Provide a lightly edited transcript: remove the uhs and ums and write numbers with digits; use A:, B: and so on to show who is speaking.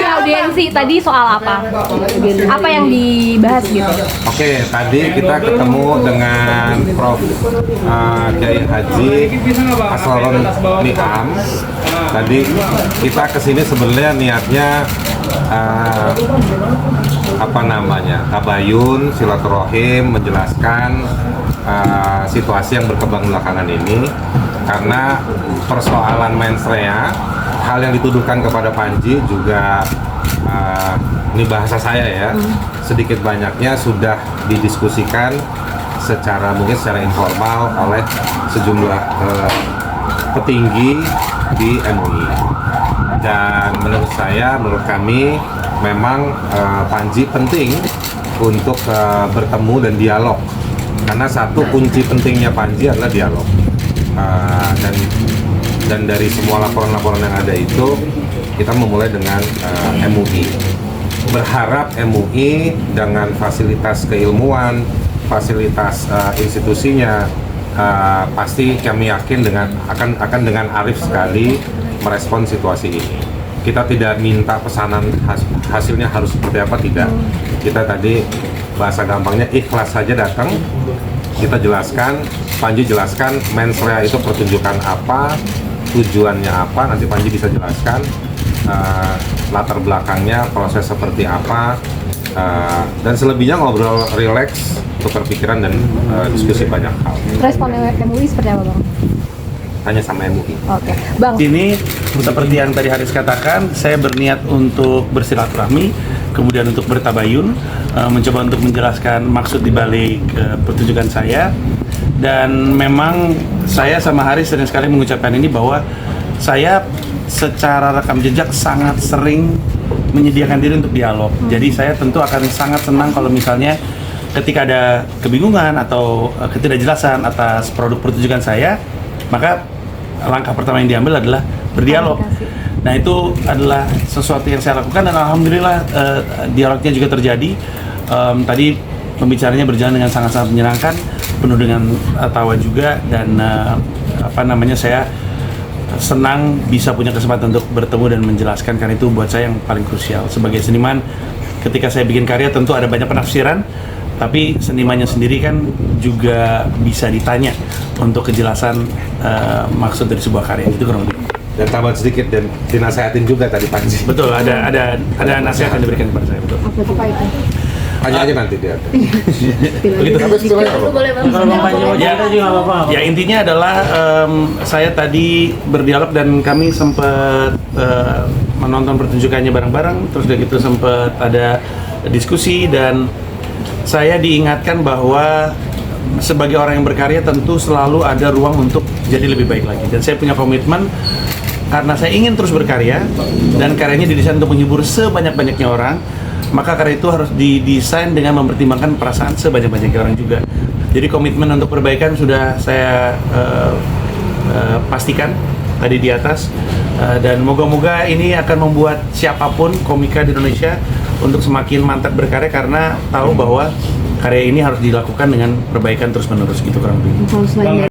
A: audiensi tadi soal apa? Apa yang dibahas gitu?
B: Oke, tadi kita ketemu dengan Prof. Kiai Haji Asrorun Niam. Tadi kita kesini sebenarnya niatnya tabayun, silaturahim, menjelaskan situasi yang berkembang belakangan ini, karena persoalan mensrea, hal yang dituduhkan kepada Panji juga ini bahasa saya ya, sedikit banyaknya sudah didiskusikan mungkin secara informal oleh sejumlah petinggi di MUI. Dan menurut kami memang Panji penting untuk bertemu dan dialog, karena satu kunci pentingnya Panji adalah dialog. Dan dari semua laporan-laporan yang ada itu, kita memulai dengan MUI. Berharap MUI dengan fasilitas keilmuan, fasilitas institusinya, pasti kami yakin akan dengan arif sekali merespon situasi ini. Kita tidak minta pesanan hasilnya harus seperti apa, tidak. Kita tadi bahasa gampangnya ikhlas saja datang, kita jelaskan, Panji jelaskan mensrea itu pertunjukan apa, tujuannya apa, nanti Panji bisa jelaskan latar belakangnya, proses seperti apa, dan selebihnya ngobrol rileks, tukar pikiran dan diskusi banyak hal.
A: Respon MUI seperti apa, Bang?
B: Tanya sama MUI.
A: Oke, Bang.
C: Ini seperti yang tadi Haris katakan, saya berniat untuk bersilaturahmi, kemudian untuk bertabayun, mencoba untuk menjelaskan maksud dibalik pertunjukan saya. Dan memang saya sama Haris sering sekali mengucapkan ini bahwa saya secara rekam jejak sangat sering menyediakan diri untuk dialog. Jadi saya tentu akan sangat senang kalau misalnya ketika ada kebingungan atau ketidakjelasan atas produk pertunjukan saya, maka langkah pertama yang diambil adalah berdialog. Nah, itu adalah sesuatu yang saya lakukan dan alhamdulillah dialognya juga terjadi. Tadi pembicaranya berjalan dengan sangat-sangat menyenangkan, penuh dengan tawa juga, dan saya senang bisa punya kesempatan untuk bertemu dan menjelaskan, karena itu buat saya yang paling krusial. Sebagai seniman, ketika saya bikin karya tentu ada banyak penafsiran, tapi senimannya sendiri kan juga bisa ditanya untuk kejelasan maksud dari sebuah karya. Itu kurang lebih.
B: Dan tambah sedikit dan dinasehatin juga tadi Panji.
C: Betul, ada nasihat yang diberikan kepada saya. Betul.
A: Apa itu?
B: Tanya aja nanti dia.
C: Begitu. Ya, intinya adalah saya tadi berdialog dan kami sempat menonton pertunjukannya bareng-bareng, terus udah gitu sempat ada diskusi, dan saya diingatkan bahwa sebagai orang yang berkarya tentu selalu ada ruang untuk jadi lebih baik lagi. Dan saya punya komitmen, karena saya ingin terus berkarya dan karyanya didesain untuk menghibur sebanyak-banyaknya orang, maka karya itu harus didesain dengan mempertimbangkan perasaan sebanyak-banyaknya orang juga. Jadi komitmen untuk perbaikan sudah saya pastikan tadi di atas, dan moga-moga ini akan membuat siapapun komika di Indonesia untuk semakin mantap berkarya, karena tahu bahwa karya ini harus dilakukan dengan perbaikan terus-menerus, gitu kurang lebih.